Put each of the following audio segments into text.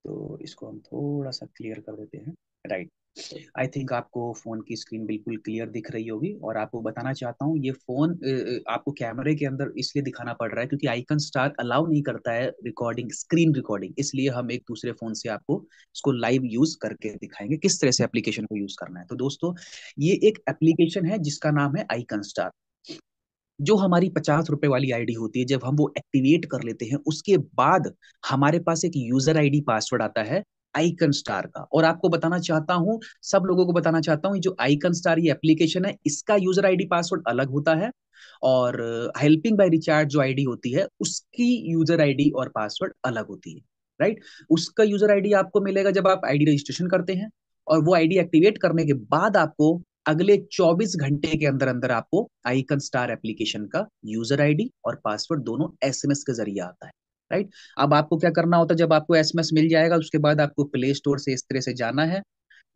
तो इसको हम थोड़ा सा क्लियर कर देते हैं। राइट। आई थिंक आपको फोन की स्क्रीन बिल्कुल क्लियर दिख रही होगी, और आपको बताना चाहता हूँ ये फोन आपको कैमरे के अंदर इसलिए दिखाना पड़ रहा है क्योंकि आइकन स्टार अलाउ नहीं करता है रिकॉर्डिंग, स्क्रीन रिकॉर्डिंग। इसलिए हम एक दूसरे फोन से आपको इसको लाइव यूज करके दिखाएंगे किस तरह से एप्लीकेशन को यूज करना है। तो दोस्तों, ये एक एप्लीकेशन है जिसका नाम है आइकन स्टार। जो हमारी 50 रुपए वाली आईडी होती है, जब हम वो एक्टिवेट कर लेते हैं उसके बाद हमारे पास एक यूजर आईडी पासवर्ड आता है आइकन स्टार का। और आपको बताना चाहता हूँ, सब लोगों को बताना चाहता हूँ, जो आइकन स्टार ये एप्लीकेशन है इसका यूजर आईडी पासवर्ड अलग होता है, और हेल्पिंग बाय रिचार्ज जो आईडी होती है उसकी यूजर आईडी और पासवर्ड अलग होती है। राइट। उसका यूजर आईडी आपको मिलेगा जब आप आईडी रजिस्ट्रेशन करते हैं, और वो आईडी एक्टिवेट करने के बाद आपको अगले 24 घंटे के अंदर अंदर आपको आइकन स्टार एप्लीकेशन का यूजर आईडी और पासवर्ड दोनों एसएमएस के जरिए आता है। राइट। अब आपको क्या करना होता है, जब आपको एसएमएस मिल जाएगा उसके बाद आपको प्ले स्टोर से इस तरह से जाना है।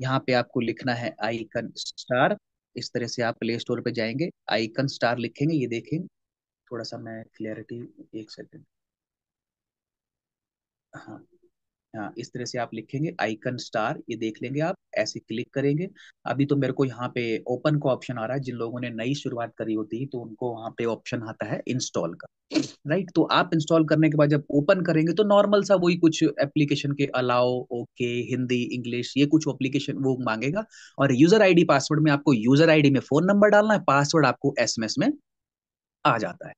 यहाँ पे आपको लिखना है आइकन स्टार। इस तरह से आप प्ले स्टोर पे जाएंगे, आइकन स्टार लिखेंगे, ये देखें। थोड़ा सा मैं क्लियरिटी, एक सेकंड। हाँ। हाँ, इस तरह से आप लिखेंगे आइकन स्टार, ये देख लेंगे आप, ऐसे क्लिक करेंगे। अभी तो मेरे को यहाँ पे ओपन का ऑप्शन आ रहा है, जिन लोगों ने नई शुरुआत करी होती है तो उनको वहाँ पे ऑप्शन आता है इंस्टॉल का। राइट। तो आप इंस्टॉल करने के बाद जब ओपन करेंगे तो नॉर्मल सा वही कुछ एप्लीकेशन के अलाउ, ओके, हिंदी, इंग्लिश, ये कुछ एप्लीकेशन वो मांगेगा। और यूजर आईडी पासवर्ड में आपको यूजर आईडी में फोन नंबर डालना है, पासवर्ड आपको एसएमएस में आ जाता है।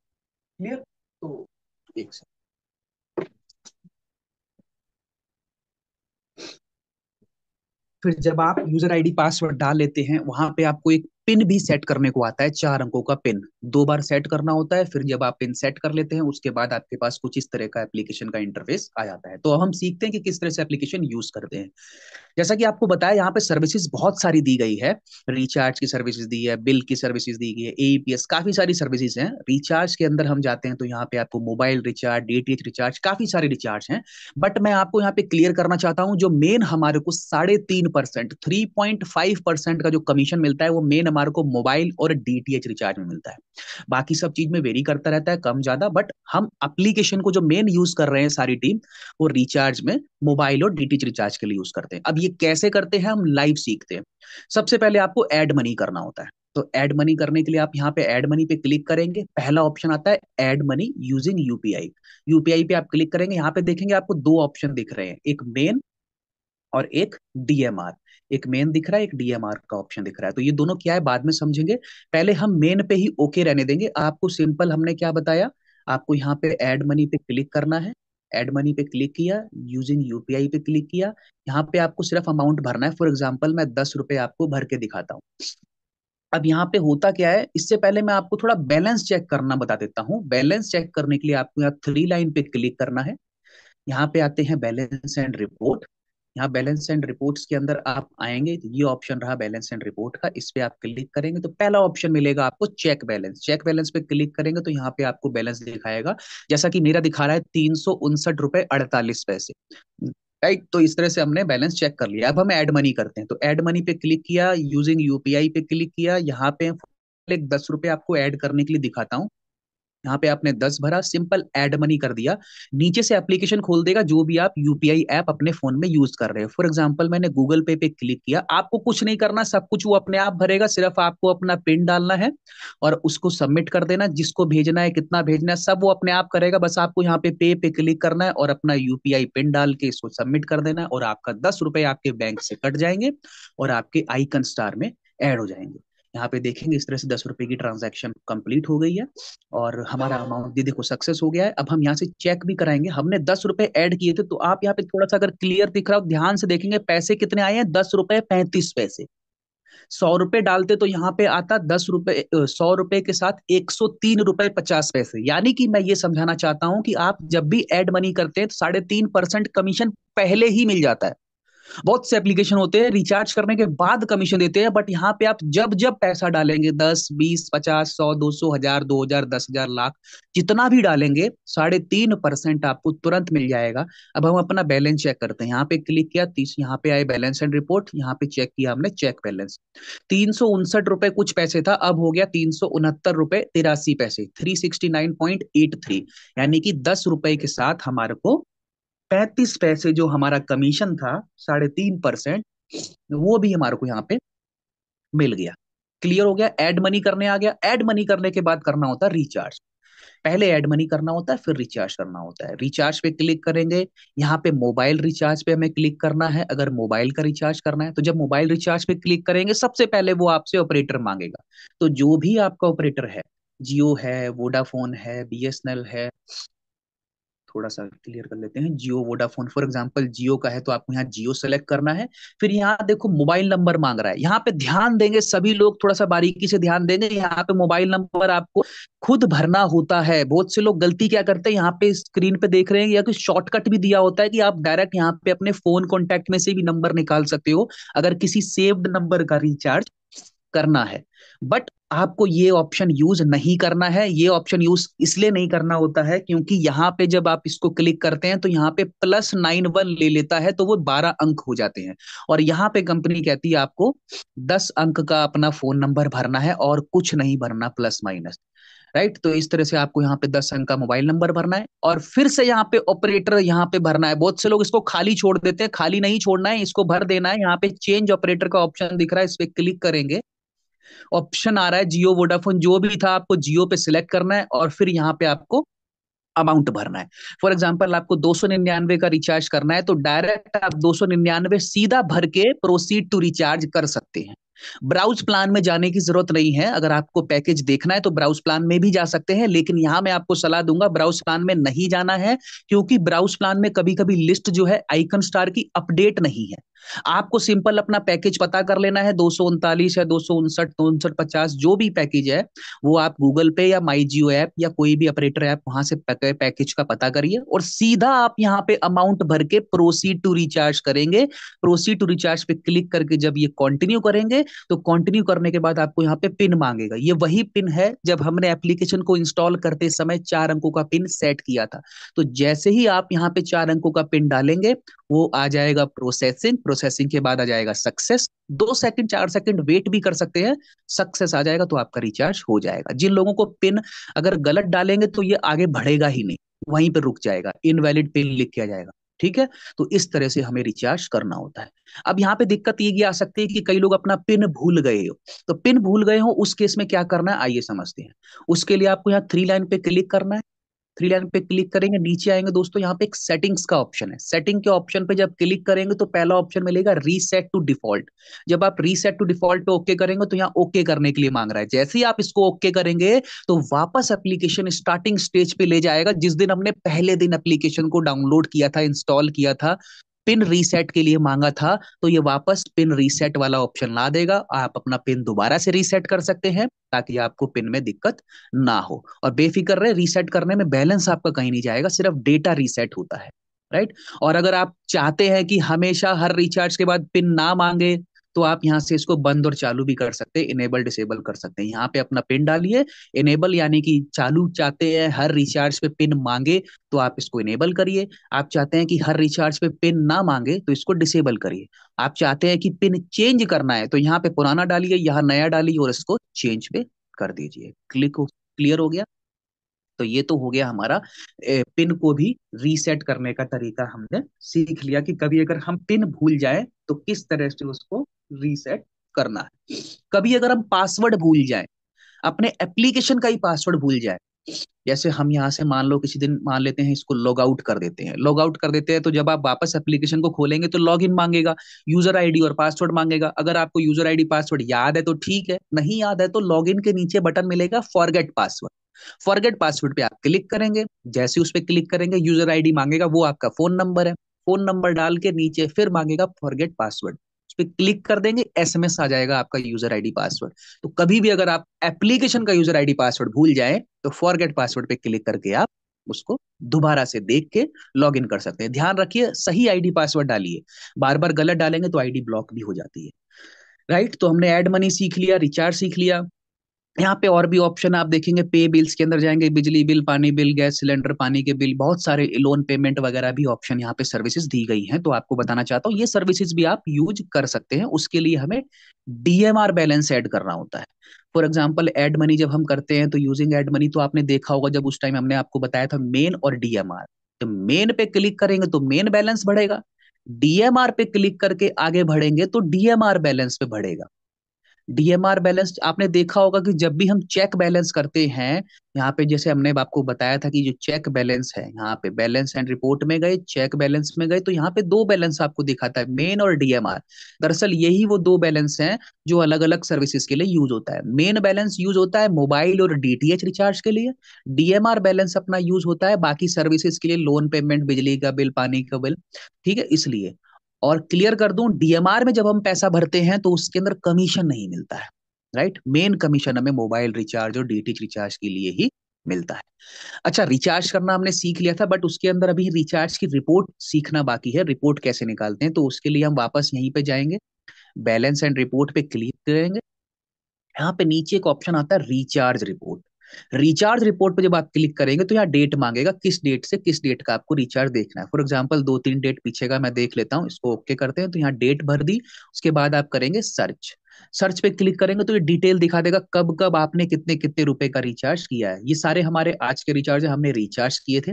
क्लियर। तो एक सेकंड। फिर जब आप यूजर आईडी पासवर्ड डाल लेते हैं, वहां पे आपको एक पिन भी सेट करने को आता है, 4 अंकों का पिन। 2 बार सेट करना होता है। फिर जब आप पिन सेट कर लेते हैं उसके बाद आपके पास कुछ इस तरह का एप्लीकेशन का इंटरफेस आ जाता है। तो अब हम सीखते हैं कि किस तरह से एप्लीकेशन यूज करते हैं। जैसा कि आपको बताया, यहाँ पे सर्विसेज बहुत सारी दी गई है। रिचार्ज की सर्विसेज दी है, बिल की सर्विसेज दी गई है, एईपीएस, काफी सारी सर्विसेज हैं। रिचार्ज के अंदर हम जाते हैं तो यहाँ पे आपको मोबाइल रिचार्ज, डीटीएच रिचार्ज, काफी सारे रिचार्ज हैं। बट मैं आपको यहाँ पे क्लियर करना चाहता हूँ, जो मेन हमारे को 3.5%, 3.5% का जो कमीशन मिलता है वो मेन हमारे को मोबाइल और डीटीएच रिचार्ज में मिलता है। बाकी सब चीज में वेरी करता रहता है, कम ज्यादा। बट हम एप्लीकेशन को जो मेन यूज कर रहे हैं सारी टीम, वो रिचार्ज में मोबाइल और डीटीएच रिचार्ज के लिए यूज करते हैं। अब ये कैसे करते हैं हम लाइव सीखते हैं। सबसे पहले आपको ऐड मनी करना होता है। तो ऐड मनी करने के लिए आप यहाँ पे ऐड मनी पे क्लिक करेंगे, पहला ऑप्शन आता है add money using UPI. UPI पे आप क्लिक करेंगे, यहाँ पे देखेंगे आपको 2 ऑप्शन दिख रहे हैं, एक मेन और एक डीएमआर। एक मेन दिख रहा है, एक डीएमआर का ऑप्शन दिख रहा है। तो ये दोनों क्या है बाद में समझेंगे, पहले हम मेन पे ही ओके रहने देंगे। आपको सिंपल हमने क्या बताया, आपको यहाँ पे ऐड मनी पे क्लिक करना है। ऐड मनी पे क्लिक किया, यूजिंग यूपीआई पे क्लिक किया। यहाँ पे आपको सिर्फ अमाउंट भरना है। फॉर एग्जाम्पल मैं 10 रुपए आपको भर के दिखाता हूँ। अब यहाँ पे होता क्या है, इससे पहले मैं आपको थोड़ा बैलेंस चेक करना बता देता हूँ। बैलेंस चेक करने के लिए आपको यहाँ 3 लाइन पे क्लिक करना है। यहाँ पे आते हैं बैलेंस एंड रिपोर्ट। यहाँ बैलेंस एंड रिपोर्ट्स के अंदर आप आएंगे तो ये ऑप्शन रहा बैलेंस एंड रिपोर्ट का, इस पे आप क्लिक करेंगे तो पहला ऑप्शन मिलेगा आपको चेक बैलेंस। चेक बैलेंस पे क्लिक करेंगे तो यहाँ पे आपको बैलेंस दिखाएगा, जैसा कि मेरा दिखा रहा है 359 रुपए 48 पैसे। राइट। तो इस तरह से हमने बैलेंस चेक कर लिया। अब हम ऐड मनी करते हैं, तो ऐड मनी पे क्लिक किया, यूजिंग यूपीआई पे क्लिक किया। यहाँ पे एक 10 रुपए आपको ऐड करने के लिए दिखाता हूँ। यहाँ पे आपने 10 भरा, सिंपल ऐड मनी कर दिया। नीचे से एप्लीकेशन खोल देगा जो भी आप यूपीआई ऐप अपने फोन में यूज कर रहे हो। फॉर एग्जांपल मैंने गूगल पे क्लिक किया, आपको कुछ नहीं करना, सब कुछ वो अपने आप भरेगा। सिर्फ आपको अपना पिन डालना है और उसको सबमिट कर देना। जिसको भेजना है, कितना भेजना है, सब वो अपने आप करेगा। बस आपको यहाँ पे क्लिक करना है और अपना यूपीआई पिन डाल के इसको सबमिट कर देना है, और आपका 10 रुपए आपके बैंक से कट जाएंगे और आपके आइकन स्टार में ऐड हो जाएंगे। यहाँ पे देखेंगे इस तरह से 10 रुपए की ट्रांजैक्शन कंप्लीट हो गई है और हमारा अमाउंट दीदी को सक्सेस हो गया है। अब हम यहाँ से चेक भी कराएंगे, हमने 10 रुपए ऐड किए थे। तो आप यहाँ पे थोड़ा सा अगर क्लियर दिख रहा हो, ध्यान से देखेंगे पैसे कितने आए हैं, 10 रुपए 35 पैसे। 100 रुपए डालते तो यहाँ पे आता 10 रुपए, 100 रुपए के साथ 103 रुपए 50 पैसे। यानी कि मैं ये समझाना चाहता हूँ कि आप जब भी ऐड मनी करते हैं तो 3.5% कमीशन पहले ही मिल जाता है। बहुत से एप्लीकेशन होते हैं रिचार्ज करने के बाद कमीशन देते हैं, बट यहाँ पे आप जब जब पैसा डालेंगे, 10, 20, 50, 100, 200, 1000, 2000, 10,000, लाख, जितना भी डालेंगे 3.5% आपको तुरंत मिल जाएगा। अब हम अपना बैलेंस चेक करते हैं। यहाँ पे क्लिक किया, तीस यहाँ पे आए बैलेंस एंड रिपोर्ट, यहाँ पे चेक किया हमने चेक बैलेंस। 359 रुपए कुछ पैसे था, अब हो गया 369 रुपए 83 पैसे, 369.83। यानी कि 10 रुपए के साथ हमारे को 35 पैसे जो हमारा कमीशन था, 3.5%, वो भी हमारे को यहाँ पे मिल गया। क्लियर हो गया? ऐड मनी करने आ गया। ऐड मनी करने के बाद करना होता है रिचार्ज। पहले ऐड मनी करना होता है, फिर रिचार्ज करना होता है। रिचार्ज पे क्लिक करेंगे, यहाँ पे मोबाइल रिचार्ज पे हमें क्लिक करना है अगर मोबाइल का रिचार्ज करना है। तो जब मोबाइल रिचार्ज पे क्लिक करेंगे, सबसे पहले वो आपसे ऑपरेटर मांगेगा। तो जो भी आपका ऑपरेटर है, जियो है, वोडाफोन है, बीएसएनएल है, थोड़ा सा क्लियर कर लेते हैं, जियो वोडाफोन, फॉर एग्जांपल जियो का है तो आपको यहाँ जियो सेलेक्ट करना है। फिर यहाँ देखो मोबाइल नंबर मांग रहा है, यहाँ पे ध्यान देंगे सभी लोग, थोड़ा सा बारीकी से ध्यान देंगे। यहाँ पे मोबाइल नंबर आपको खुद भरना होता है। बहुत से लोग गलती क्या करते हैं, यहाँ पे स्क्रीन पे देख रहे हैं या कोई शॉर्टकट भी दिया होता है कि आप डायरेक्ट यहाँ पे अपने फोन कॉन्टैक्ट में से भी नंबर निकाल सकते हो अगर किसी सेव्ड नंबर का रिचार्ज करना है। बट आपको ये ऑप्शन यूज नहीं करना है। ये ऑप्शन यूज इसलिए नहीं करना होता है क्योंकि यहाँ पे जब आप इसको क्लिक करते हैं तो यहाँ पे +91 ले लेता है, तो वो 12 अंक हो जाते हैं। और यहाँ पे कंपनी कहती है आपको 10 अंक का अपना फोन नंबर भरना है और कुछ नहीं भरना, प्लस माइनस। राइट? तो इस तरह से आपको यहाँ पे 10 अंक का मोबाइल नंबर भरना है और फिर से यहाँ पे ऑपरेटर यहाँ पे भरना है। बहुत से लोग इसको खाली छोड़ देते हैं, खाली नहीं छोड़ना है, इसको भर देना है। यहाँ पे चेंज ऑपरेटर का ऑप्शन दिख रहा है, इस पे क्लिक करेंगे, ऑप्शन आ रहा है जियो वोडाफोन, जो भी था आपको जियो पे सिलेक्ट करना है और फिर यहाँ पे आपको अमाउंट भरना है। फॉर एग्जांपल आपको 299 का रिचार्ज करना है तो डायरेक्ट आप 299 सीधा भर के प्रोसीड टू रिचार्ज कर सकते हैं। ब्राउज प्लान में जाने की जरूरत नहीं है। अगर आपको पैकेज देखना है तो ब्राउज प्लान में भी जा सकते हैं, लेकिन यहां मैं आपको सलाह दूंगा ब्राउज प्लान में नहीं जाना है, क्योंकि ब्राउज प्लान में कभी कभी लिस्ट जो है आइकन स्टार की अपडेट नहीं है। आपको सिंपल अपना पैकेज पता कर लेना है, 239 है, 259, 259, जो भी पैकेज है वो आप गूगल पे या माई जियो ऐप या कोई भी ऑपरेटर ऐप वहां से पैकेज का पता करिए और सीधा आप यहाँ पे अमाउंट भर के प्रोसीड टू रिचार्ज करेंगे। प्रोसीड टू रिचार्ज पे क्लिक करके जब ये कंटिन्यू करेंगे तो कंटिन्यू करने के बाद आपको यहाँ पे पिन मांगेगा। ये वही पिन है जब हमने एप्लीकेशन को इंस्टॉल करते समय 4 अंकों का पिन सेट किया था। तो जैसे ही आप यहाँ पे 4 अंकों का पिन डालेंगे, वो आ जाएगा प्रोसेसिंग, प्रोसेसिंग के बाद आ जाएगा सक्सेस। 2 सेकंड 4 सेकंड वेट भी कर सकते हैं, सक्सेस आ जाएगा तो आपका रिचार्ज हो जाएगा। जिन लोगों को पिन अगर गलत डालेंगे तो ये आगे बढ़ेगा ही नहीं, वहीं पर रुक जाएगा, इनवैलिड पिन लिख के आ जाएगा। ठीक है? तो इस तरह से हमें रिचार्ज करना होता है। अब यहाँ पे दिक्कत ये भी आ सकती है कि कई लोग अपना पिन भूल गए हो। तो पिन भूल गए हो, उस केस में क्या करना है आइए समझते हैं। उसके लिए आपको यहाँ 3 लाइन पे क्लिक करना है। 3 लाइन पे क्लिक करेंगे, नीचे आएंगे दोस्तों, यहाँ पे एक सेटिंग्स का ऑप्शन है। सेटिंग के ऑप्शन पे जब क्लिक करेंगे तो पहला ऑप्शन मिलेगा रीसेट टू डिफॉल्ट। जब आप रीसेट टू डिफॉल्ट पे ओके करेंगे तो यहाँ ओके करने के लिए मांग रहा है। जैसे ही आप इसको ओके करेंगे तो वापस एप्लीकेशन स्टार्टिंग स्टेज पे ले जाएगा, जिस दिन हमने पहले दिन एप्लीकेशन को डाउनलोड किया था, इंस्टॉल किया था, पिन रीसेट के लिए मांगा था। तो ये वापस पिन रीसेट वाला ऑप्शन ला देगा, आप अपना पिन दोबारा से रीसेट कर सकते हैं ताकि आपको पिन में दिक्कत ना हो। और बेफिक्र रहे, रीसेट करने में बैलेंस आपका कहीं नहीं जाएगा, सिर्फ डेटा रीसेट होता है। राइट? और अगर आप चाहते हैं कि हमेशा हर रिचार्ज के बाद पिन ना मांगे तो आप यहाँ से इसको बंद और चालू भी कर सकते हैं, इनेबल डिसेबल कर सकते हैं। यहाँ पे अपना पिन डालिए, इनेबल यानी कि चालू चाहते हैं हर रिचार्ज पे पिन मांगे तो आप इसको इनेबल करिए। आप चाहते हैं कि हर रिचार्ज पे पिन ना मांगे तो इसको डिसेबल करिए। आप चाहते हैं कि पिन चेंज करना है तो यहाँ पे पुराना डालिए, यहाँ नया डालिए और इसको चेंज पे कर दीजिए। क्लियर हो गया? तो ये तो हो गया हमारा पिन को भी रीसेट करने का तरीका, हमने सीख लिया कि कभी अगर हम पिन भूल जाए तो किस तरह से उसको रीसेट करना है। कभी अगर हम पासवर्ड भूल जाए, अपने एप्लीकेशन का ही पासवर्ड भूल जाए, जैसे हम यहाँ से मान लो किसी दिन मान लेते हैं इसको लॉग आउट कर देते हैं, लॉग आउट कर देते हैं तो जब आप वापस एप्लीकेशन को खोलेंगे तो लॉग इन मांगेगा, यूजर आईडी और पासवर्ड मांगेगा। अगर आपको यूजर आईडी पासवर्ड याद है तो ठीक है, नहीं याद है तो लॉग इन के नीचे बटन मिलेगा फॉरगेट पासवर्ड। फॉरगेट पासवर्ड पे आप क्लिक करेंगे, जैसे उस पर क्लिक करेंगे यूजर आईडी मांगेगा, वो आपका फोन नंबर है, फोन नंबर डाल के नीचे फिर मांगेगा फॉरगेट पासवर्ड, उस पर क्लिक कर देंगे, एसएमएस आ जाएगा आपका यूजर आईडी पासवर्ड। तो कभी भी अगर आप एप्लीकेशन का यूजर आईडी पासवर्ड भूल जाए तो फॉरगेट पासवर्ड पे क्लिक करके आप उसको दोबारा से देख के लॉग इन कर सकते हैं। ध्यान रखिए सही आईडी पासवर्ड डालिए, बार बार गलत डालेंगे तो आईडी ब्लॉक भी हो जाती है। राइट? तो हमने ऐड मनी सीख लिया, रिचार्ज सीख लिया। यहाँ पे और भी ऑप्शन आप देखेंगे, पे बिल्स के अंदर जाएंगे, बिजली बिल, पानी बिल, गैस सिलेंडर, पानी के बिल, बहुत सारे लोन पेमेंट वगैरह भी ऑप्शन यहाँ पे सर्विसेज दी गई हैं। तो आपको बताना चाहता हूँ ये सर्विसेज भी आप यूज कर सकते हैं। उसके लिए हमें डीएमआर बैलेंस ऐड करना होता है। फॉर एग्जाम्पल एड मनी जब हम करते हैं तो यूजिंग एड मनी, तो आपने देखा होगा जब उस टाइम हमने आपको बताया था मेन और डीएमआर। तो मेन पे क्लिक करेंगे तो मेन बैलेंस बढ़ेगा, डीएमआर पे क्लिक करके आगे बढ़ेंगे तो डीएमआर बैलेंस पे बढ़ेगा। डीएमआर बैलेंस आपने देखा होगा कि जब भी हम चेक बैलेंस करते हैं, यहाँ पे जैसे हमने आपको बताया था कि जो चेक बैलेंस है, यहाँ पे बैलेंस एंड रिपोर्ट में गए, चेक बैलेंस में गए, तो यहाँ पे दो बैलेंस आपको दिखाता है, मेन और डीएमआर। दरअसल यही वो दो बैलेंस हैं जो अलग अलग सर्विसेज के लिए यूज होता है। मेन बैलेंस यूज होता है मोबाइल और डीटीएच रिचार्ज के लिए, डीएमआर बैलेंस अपना यूज होता है बाकी सर्विसेज के लिए, लोन पेमेंट, बिजली का बिल, पानी का बिल, ठीक है, इसलिए। और क्लियर कर दूं, डीएमआर में जब हम पैसा भरते हैं तो उसके अंदर कमीशन नहीं मिलता है, राइट। मेन कमीशन हमें मोबाइल रिचार्ज और डीटीएच रिचार्ज के लिए ही मिलता है। अच्छा, रिचार्ज करना हमने सीख लिया था, बट उसके अंदर अभी रिचार्ज की रिपोर्ट सीखना बाकी है। रिपोर्ट कैसे निकालते हैं, तो उसके लिए हम वापस यहीं पे जाएंगे, बैलेंस एंड रिपोर्ट पे क्लिक करेंगे। यहाँ पे नीचे एक ऑप्शन आता है रिचार्ज रिपोर्ट। रिचार्ज रिपोर्ट पे जब आप क्लिक करेंगे तो यहाँ डेट मांगेगा, किस डेट से किस डेट का आपको रिचार्ज देखना है। फॉर एग्जांपल 2-3 डेट पीछे का मैं देख लेता हूँ, इसको ओके करते हैं, तो यहाँ डेट भर दी। उसके बाद आप करेंगे सर्च, सर्च पे क्लिक करेंगे तो ये डिटेल दिखा देगा कब कब आपने कितने कितने रुपए का रिचार्ज किया है। ये सारे हमारे आज के रिचार्ज है, हमने रिचार्ज किए थे।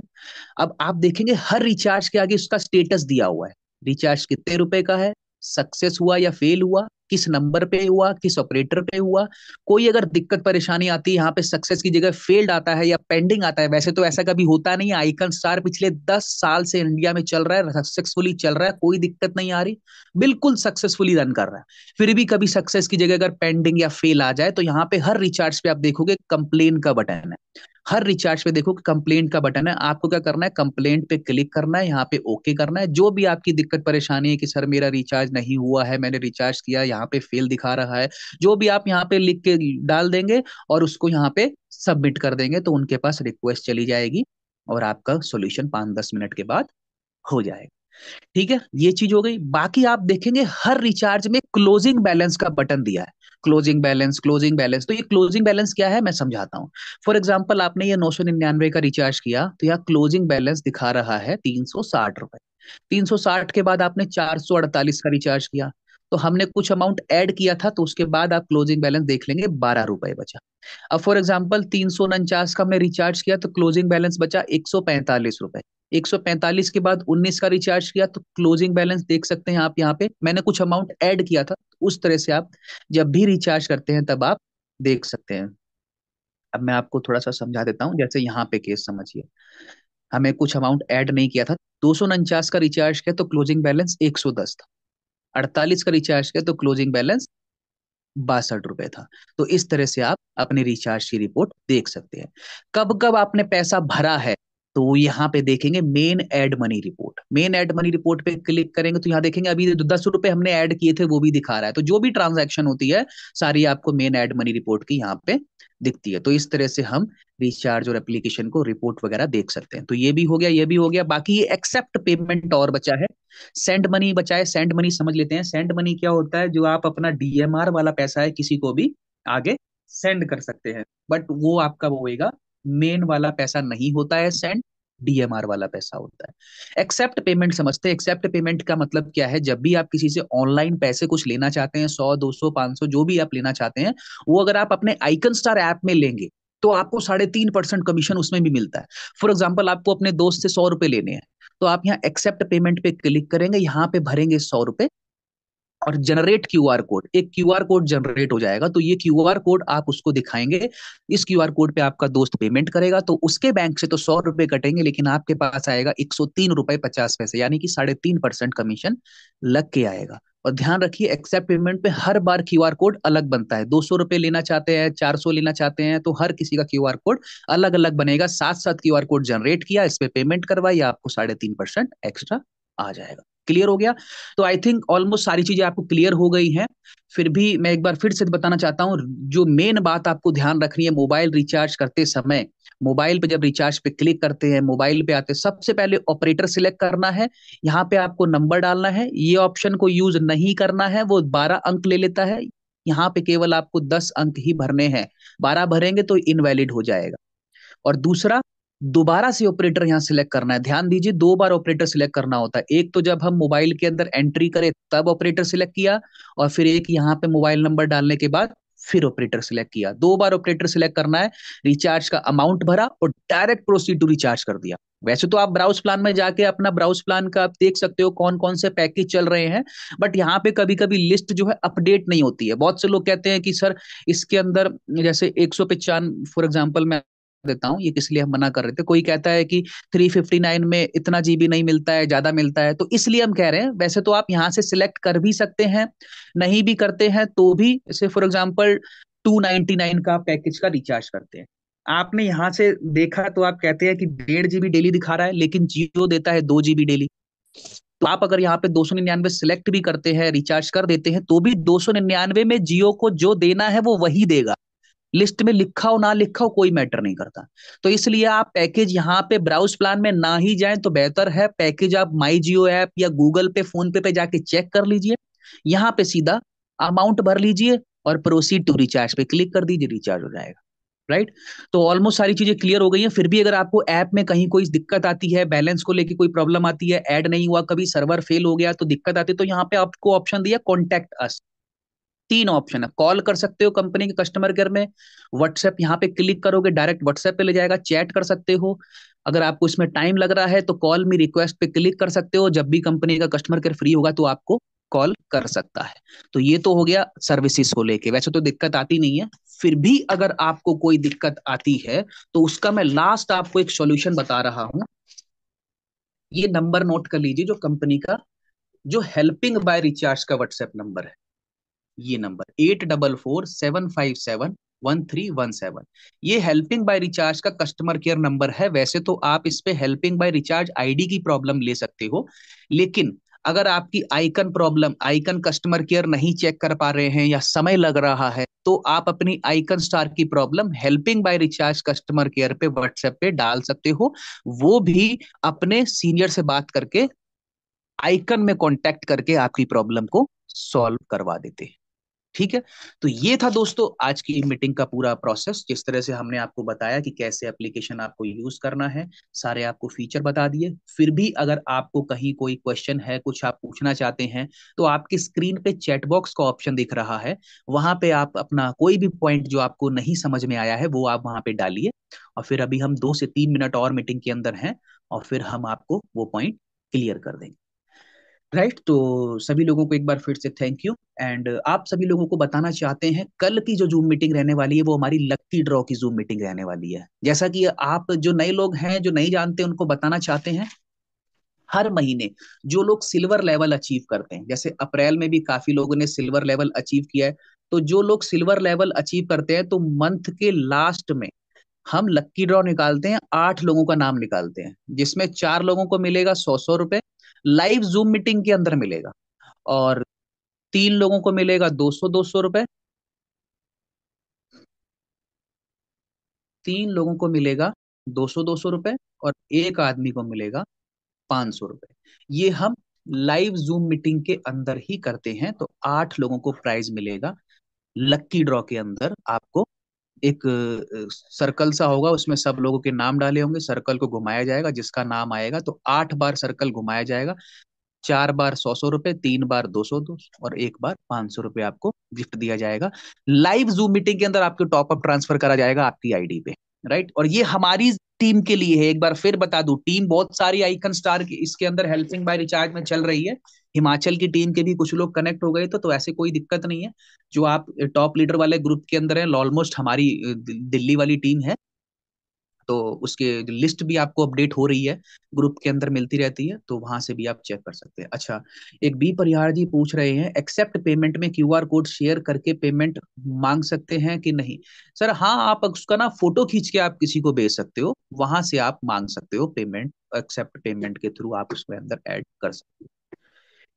अब आप देखेंगे हर रिचार्ज के आगे उसका स्टेटस दिया हुआ है, रिचार्ज कितने रुपए का है, सक्सेस हुआ या फेल हुआ, किस नंबर पे हुआ, किस ऑपरेटर पे हुआ। कोई अगर दिक्कत परेशानी आती है, यहाँ पे सक्सेस की जगह फेल्ड आता है या पेंडिंग आता है, वैसे तो ऐसा कभी होता नहीं है। आइकन स्टार पिछले 10 साल से इंडिया में चल रहा है, सक्सेसफुली चल रहा है, कोई दिक्कत नहीं आ रही, बिल्कुल सक्सेसफुली रन कर रहा है। फिर भी कभी सक्सेस की जगह अगर पेंडिंग या फेल आ जाए, तो यहाँ पे हर रिचार्ज पे आप देखोगे कंप्लेन का बटन है। हर रिचार्ज पे देखो कंप्लेंट का बटन है, आपको क्या करना है, कंप्लेंट पे क्लिक करना है, यहाँ पे ओके करना है। जो भी आपकी दिक्कत परेशानी है कि सर मेरा रिचार्ज नहीं हुआ है, मैंने रिचार्ज किया, यहाँ पे फेल दिखा रहा है, जो भी आप यहाँ पे लिख के डाल देंगे और उसको यहाँ पे सबमिट कर देंगे, तो उनके पास रिक्वेस्ट चली जाएगी और आपका सोल्यूशन 5-10 मिनट के बाद हो जाएगा। ठीक है, ये चीज हो गई। बाकी आप देखेंगे हर रिचार्ज में क्लोजिंग बैलेंस का बटन दिया है, क्लोजिंग बैलेंस, क्लोजिंग बैलेंस। तो ये क्लोजिंग बैलेंस क्या है मैं समझाता हूँ। फॉर एग्जाम्पल आपने ये 999 का रिचार्ज किया, तो यहाँ क्लोजिंग बैलेंस दिखा रहा है 360 रुपए। 360 के बाद आपने 448 का रिचार्ज किया, तो हमने कुछ अमाउंट ऐड किया था, तो उसके बाद आप क्लोजिंग बैलेंस देख लेंगे 12 रुपए बचा। अब फॉर एग्जाम्पल 349 का हमने रिचार्ज किया, तो क्लोजिंग बैलेंस बचा 145 रुपए। 145 के बाद 19 का रिचार्ज किया, तो क्लोजिंग बैलेंस देख सकते हैं आप, यहाँ पे मैंने कुछ अमाउंट ऐड किया था। उस तरह से आप जब भी रिचार्ज करते हैं तब आप देख सकते हैं। अब मैं आपको थोड़ा सा समझा देता हूँ, जैसे यहाँ पे केस समझिए, हमें कुछ अमाउंट ऐड नहीं किया था, 249 का रिचार्ज किया तो क्लोजिंग बैलेंस 110 था, 48 का रिचार्ज किया तो क्लोजिंग बैलेंस 62 रुपए था। तो इस तरह से आप अपने रिचार्ज की रिपोर्ट देख सकते हैं। कब कब आपने पैसा भरा है, तो यहाँ पे देखेंगे main ad money report. Main ad money report पे क्लिक करेंगे तो यहाँ देखेंगे अभी 10 रुपए हमने ऐड किए थे वो भी दिखा रहा है। तो जो भी ट्रांजैक्शन होती है सारी आपको मेन एड मनी रिपोर्ट की यहाँ पे दिखती है। तो इस तरह से हम रिचार्ज और एप्लीकेशन को रिपोर्ट वगैरह देख सकते हैं। तो ये भी हो गया, ये भी हो गया। बाकी ये एक्सेप्ट पेमेंट और बचा है, सेंड मनी बचा है। सेंड मनी समझ लेते हैं। सेंड मनी क्या होता है, जो आप अपना डीएमआर वाला पैसा है किसी को भी आगे सेंड कर सकते हैं, बट वो आपका वो होएगा, मेन वाला पैसा नहीं होता है सेंड, डीएमआर वाला पैसा होता है। एक्सेप्ट पेमेंट समझते हैं। एक्सेप्ट पेमेंट का मतलब क्या है, जब भी आप किसी से ऑनलाइन पैसे कुछ लेना चाहते हैं, 100, 200, 500 जो भी आप लेना चाहते हैं, वो अगर आप अपने आइकन स्टार ऐप में लेंगे तो आपको 3.5% कमीशन उसमें भी मिलता है। फॉर एग्जाम्पल आपको अपने दोस्त से 100 रुपए लेने हैं, तो आप यहाँ एक्सेप्ट पेमेंट पे क्लिक करेंगे, यहाँ पे भरेंगे 100 रुपए और जनरेट क्यूआर कोड, एक क्यूआर कोड जनरेट हो जाएगा। तो ये क्यूआर कोड आप उसको दिखाएंगे, इस क्यूआर कोड पे आपका दोस्त पेमेंट करेगा, तो उसके बैंक से तो 100 रुपए कटेंगे, लेकिन आपके पास आएगा 103 रुपए 50 पैसे, यानी कि 3.5% कमीशन लग के आएगा। और ध्यान रखिए, एक्सेप्ट पेमेंट पे हर बार क्यूआर कोड अलग बनता है। 200 रुपए लेना चाहते हैं, 400 लेना चाहते हैं, तो हर किसी का क्यूआर कोड अलग अलग बनेगा। साथ साथ क्यूआर कोड जनरेट किया, इस पे पेमेंट करवाइए, आपको 3.5% एक्स्ट्रा आ जाएगा। क्लियर हो गया। तो आई थिंक ऑलमोस्ट सारी चीजें आपको क्लियर हो गई हैं। फिर भी मैं एक बार फिर से बताना चाहता हूँ, जो मेन बात आपको ध्यान रखनी है, मोबाइल रिचार्ज करते समय, मोबाइल पे जब रिचार्ज पे क्लिक करते हैं, मोबाइल पे आते सबसे पहले ऑपरेटर सिलेक्ट करना है। यहाँ पे आपको नंबर डालना है, ये ऑप्शन को यूज नहीं करना है, वो 12 अंक ले लेता है। यहाँ पे केवल आपको 10 अंक ही भरने हैं, 12 भरेंगे तो इनवैलिड हो जाएगा। और दूसरा, दोबारा से ऑपरेटर यहाँ सिलेक्ट करना है। ध्यान दीजिए, 2 बार ऑपरेटर सिलेक्ट करना होता है। एक तो जब हम मोबाइल के अंदर एंट्री करें तब ऑपरेटर सिलेक्ट किया, और फिर एक यहाँ पे मोबाइल नंबर डालने के बाद फिर ऑपरेटर सिलेक्ट किया, 2 बार ऑपरेटर सिलेक्ट करना है, रिचार्ज का अमाउंट भरा और डायरेक्ट प्रोसीड टू रिचार्ज कर दिया। वैसे तो आप ब्राउज प्लान में जाके अपना ब्राउज प्लान का आप देख सकते हो कौन कौन से पैकेज चल रहे हैं, बट यहाँ पे कभी कभी लिस्ट जो है अपडेट नहीं होती है। बहुत से लोग कहते हैं कि सर इसके अंदर जैसे 195 फॉर एग्जांपल मैं देता हूँ, ये किस लिए हम मना कर रहे थे, कोई कहता है कि 359 में इतना जीबी नहीं मिलता है, ज्यादा मिलता है, तो इसलिए हम कह रहे हैं। वैसे तो आप यहाँ से सिलेक्ट कर भी सकते हैं, नहीं भी करते हैं तो भी, जैसे फॉर एग्जांपल 299 का पैकेज का रिचार्ज करते हैं, आपने यहाँ से देखा तो आप कहते हैं कि 1.5 जीबी डेली दिखा रहा है, लेकिन जियो देता है 2 जीबी डेली। तो आप अगर यहाँ पे 299 सिलेक्ट भी करते हैं, रिचार्ज कर देते हैं, तो भी 299 में जियो को जो देना है वो वही देगा, लिस्ट में लिखा हो ना लिखा हो कोई मैटर नहीं करता। तो इसलिए आप पैकेज यहाँ पे ब्राउज प्लान में ना ही जाएं तो बेहतर है। पैकेज आप माई जियो ऐप या गूगल पे फोन पे जाके चेक कर लीजिए, यहाँ पे सीधा अमाउंट भर लीजिए और प्रोसीड टू रिचार्ज पे क्लिक कर दीजिए, रिचार्ज हो जाएगा। राइट, तो ऑलमोस्ट सारी चीजें क्लियर हो गई हैं। फिर भी अगर आपको ऐप में कहीं कोई दिक्कत आती है, बैलेंस को लेके कोई प्रॉब्लम आती है, ऐड नहीं हुआ, कभी सर्वर फेल हो गया तो दिक्कत आती है, तो यहाँ पे आपको ऑप्शन दिया कॉन्टेक्ट अस। 3 ऑप्शन है, कॉल कर सकते हो कंपनी के कस्टमर केयर में, व्हाट्सएप यहाँ पे क्लिक करोगे डायरेक्ट व्हाट्सएप पे ले जाएगा, चैट कर सकते हो। अगर आपको इसमें टाइम लग रहा है तो कॉल मी रिक्वेस्ट पे क्लिक कर सकते हो, जब भी कंपनी का कस्टमर केयर फ्री होगा तो आपको कॉल कर सकता है। तो ये तो हो गया सर्विसेज को लेके, वैसे तो दिक्कत आती नहीं है। फिर भी अगर आपको कोई दिक्कत आती है तो उसका मैं लास्ट आपको एक सॉल्यूशन बता रहा हूं। ये नंबर नोट कर लीजिए, जो कंपनी का जो हेल्पिंग बाय रिचार्ज का व्हाट्सएप नंबर है, ये नंबर 8447571317, ये हेल्पिंग बाय रिचार्ज का कस्टमर केयर नंबर है। वैसे तो आप इस पे हेल्पिंग बाय रिचार्ज आईडी की प्रॉब्लम ले सकते हो, लेकिन अगर आपकी icon problem, icon customer care नहीं चेक कर पा रहे हैं या समय लग रहा है, तो आप अपनी आइकन स्टार की problem helping by recharge customer care पे व्हाट्सएप पे डाल सकते हो। वो भी अपने सीनियर से बात करके, आइकन में कांटेक्ट करके आपकी प्रॉब्लम को सॉल्व करवा देते हैं। ठीक है, तो ये था दोस्तों आज की मीटिंग का पूरा प्रोसेस, जिस तरह से हमने आपको बताया कि कैसे एप्लीकेशन आपको यूज करना है, सारे आपको फीचर बता दिए। फिर भी अगर आपको कहीं कोई क्वेश्चन है, कुछ आप पूछना चाहते हैं, तो आपकी स्क्रीन पे चैट बॉक्स का ऑप्शन दिख रहा है, वहां पे आप अपना कोई भी पॉइंट जो आपको नहीं समझ में आया है वो आप वहां पे डालिए, और फिर अभी हम 2 से 3 मिनट और मीटिंग के अंदर हैं, और फिर हम आपको वो पॉइंट क्लियर कर देंगे। राइट, तो सभी लोगों को एक बार फिर से थैंक यू। एंड आप सभी लोगों को बताना चाहते हैं, कल की जो जूम मीटिंग रहने वाली है वो हमारी लक्की ड्रॉ की जूम मीटिंग रहने वाली है। जैसा कि आप जो नए लोग हैं, जो नहीं जानते, उनको बताना चाहते हैं, हर महीने जो लोग सिल्वर लेवल अचीव करते हैं, जैसे अप्रैल में भी काफी लोगों ने सिल्वर लेवल अचीव किया है, तो जो लोग सिल्वर लेवल अचीव करते हैं, तो मंथ के लास्ट में हम लक्की ड्रॉ निकालते हैं, 8 लोगों का नाम निकालते हैं, जिसमें 4 लोगों को मिलेगा 100-100 रुपए, लाइव जूम मीटिंग के अंदर मिलेगा, और 3 लोगों को मिलेगा 200-200 रुपए, 3 लोगों को मिलेगा 200-200 रुपए, और एक आदमी को मिलेगा 500 रुपए। ये हम लाइव जूम मीटिंग के अंदर ही करते हैं। तो 8 लोगों को प्राइज मिलेगा लक्की ड्रॉ के अंदर। आपको एक सर्कल सा होगा, उसमें सब लोगों के नाम डाले होंगे, सर्कल को घुमाया जाएगा, जिसका नाम आएगा तो 8 बार सर्कल घुमाया जाएगा, 4 बार 100-100 रुपए, 3 बार 200-200, और एक बार 500 रुपए आपको गिफ्ट दिया जाएगा। लाइव जूम मीटिंग के अंदर आपको टॉपअप ट्रांसफर करा जाएगा आपकी आईडी पे। राइट, और ये हमारी टीम के लिए है, एक बार फिर बता दूं, टीम बहुत सारी आइकन स्टार की इसके अंदर हेल्पिंग बाय रिचार्ज में चल रही है। हिमाचल की टीम के भी कुछ लोग कनेक्ट हो गए, तो ऐसे कोई दिक्कत नहीं है। जो आप टॉप लीडर वाले ग्रुप के अंदर है, ऑलमोस्ट हमारी दिल्ली वाली टीम है, तो उसके लिस्ट भी आपको अपडेट हो रही है, ग्रुप के अंदर मिलती रहती है, तो वहां से भी आप चेक कर सकते हैं। अच्छा, एक बी परिहार जी पूछ रहे हैं, एक्सेप्ट पेमेंट में क्यूआर कोड शेयर करके पेमेंट मांग सकते हैं कि नहीं? सर हाँ, आप उसका ना फोटो खींच के आप किसी को भेज सकते हो, वहां से आप मांग सकते हो पेमेंट, एक्सेप्ट पेमेंट के थ्रू आप उसके अंदर ऐड कर सकते हो।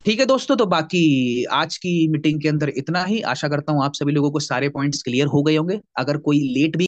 ठीक है दोस्तों, तो बाकी आज की मीटिंग के अंदर इतना ही। आशा करता हूँ आप सभी लोगों को सारे पॉइंट्स क्लियर हो गए होंगे। अगर कोई लेट भी